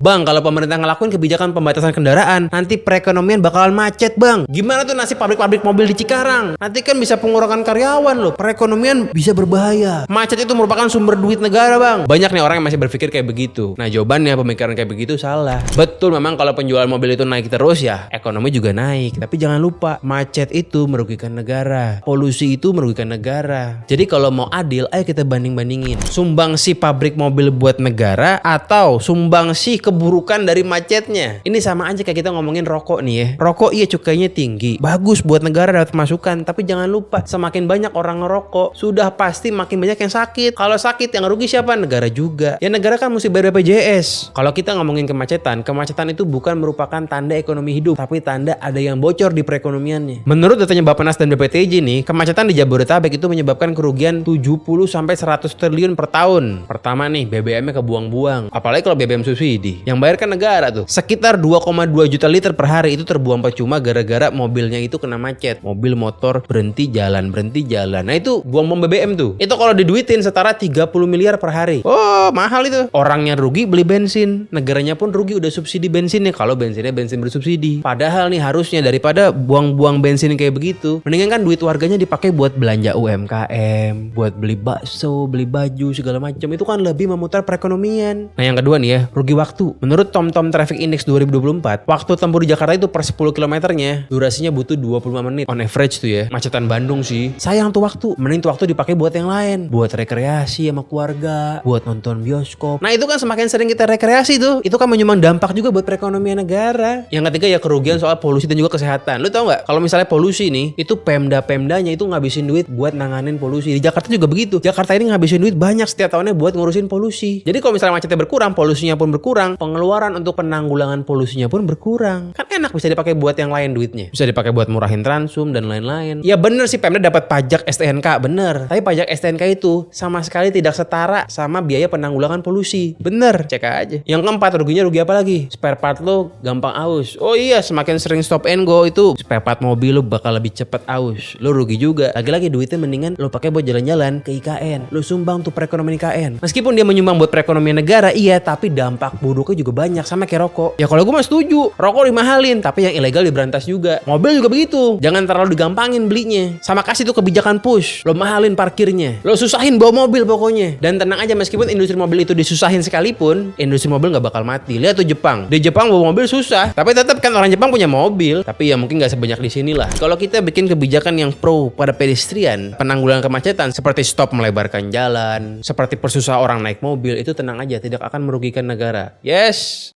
Bang, kalau pemerintah ngelakuin kebijakan pembatasan kendaraan, nanti perekonomian bakalan macet, Bang. Gimana tuh nasib pabrik-pabrik mobil di Cikarang? Nanti kan bisa pengurangan karyawan loh. Perekonomian bisa berbahaya. Macet itu merupakan sumber duit negara, Bang. Banyak nih orang yang masih berpikir kayak begitu. Nah, jawabannya pemikiran kayak begitu salah. Betul, memang kalau penjualan mobil itu naik terus ya, ekonomi juga naik. Tapi jangan lupa, macet itu merugikan negara. Polusi itu merugikan negara. Jadi kalau mau adil, ayo kita banding-bandingin. Sumbangsi pabrik mobil buat negara atau sumbangsi keburukan dari macetnya. Ini sama aja kayak kita ngomongin rokok nih ya. Rokok iya cukainya tinggi, bagus buat negara dapat masukan, tapi jangan lupa semakin banyak orang ngerokok, sudah pasti makin banyak yang sakit. Kalau sakit yang rugi siapa? Negara juga. Ya negara kan mesti bayar BPJS. Kalau kita ngomongin kemacetan itu bukan merupakan tanda ekonomi hidup, tapi tanda ada yang bocor di perekonomiannya. Menurut datanya Bappenas dan BPTJ nih, kemacetan di Jabodetabek itu menyebabkan kerugian 70 sampai 100 triliun per tahun. Pertama nih, BBM-nya kebuang-buang. Apalagi kalau BBM subsidi. Yang bayar kan negara tuh. Sekitar 2,2 juta liter per hari itu terbuang percuma gara-gara mobilnya itu kena macet. Mobil motor berhenti jalan. Nah itu buang-buang BBM tuh. Itu kalau diduitin setara 30 miliar per hari. Oh mahal itu. Orangnya rugi beli bensin. Negaranya pun rugi udah subsidi bensinnya. Kalau bensinnya bensin bersubsidi. Padahal nih harusnya daripada buang-buang bensin kayak begitu, mendingan kan duit warganya dipakai buat belanja UMKM, buat beli bakso, beli baju segala macam. Itu kan lebih memutar perekonomian. Nah yang kedua nih ya, rugi waktu. Menurut TomTom Traffic Index 2024, waktu tempuh di Jakarta itu per 10 kilometernya durasinya butuh 25 menit on average tuh ya. Macetan Bandung sih. Sayang tuh waktu. Mending tuh waktu dipakai buat yang lain. Buat rekreasi sama keluarga, buat nonton bioskop. Nah itu kan semakin sering kita rekreasi tuh, itu kan menyumbang dampak juga buat perekonomian negara. Yang ketiga ya kerugian soal polusi dan juga kesehatan. Lu tau nggak? Kalau misalnya polusi nih, itu Pemda-pemdanya itu ngabisin duit buat nanganin polusi. Di Jakarta juga begitu. Jakarta ini ngabisin duit banyak setiap tahunnya buat ngurusin polusi. Jadi kalau misalnya macetnya berkurang, polusinya pun berkurang, pengeluaran untuk penanggulangan polusinya pun berkurang. Kan enak bisa dipakai buat yang lain duitnya. Bisa dipakai buat murahin transum dan lain-lain. Ya bener sih Pemda dapat pajak STNK, bener. Tapi pajak STNK itu sama sekali tidak setara sama biaya penanggulangan polusi. Bener, cek aja. Yang keempat, ruginya rugi apa lagi? Spare part lo gampang aus. Oh iya, semakin sering stop and go itu spare part mobil lo bakal lebih cepat aus. Lo rugi juga. Lagi-lagi duitnya mendingan lo pakai buat jalan-jalan ke IKN. Lo sumbang tuh perekonomian IKN. Meskipun dia menyumbang buat perekonomian negara, iya, tapi dampak buruknya juga banyak sama kayak rokok. Ya kalau gue mah setuju, rokok dimahalin, tapi yang ilegal diberantas juga. Mobil juga begitu. Jangan terlalu digampangin belinya. Sama kasih tuh kebijakan push. Lo mahalin parkirnya. Lo susahin bawa mobil pokoknya. Dan tenang aja, meskipun industri mobil itu disusahin sekalipun, industri mobil nggak bakal mati. Lihat tuh Jepang. Di Jepang bawa mobil susah, tapi tetap kan orang Jepang punya mobil. Tapi ya mungkin nggak sebanyak di sini lah. Kalau kita bikin kebijakan yang pro pada pedestrian, penanggulangan kemacetan seperti stop melebarkan jalan, seperti persusah orang naik mobil, itu tenang aja, tidak akan merugikan negara. Yes.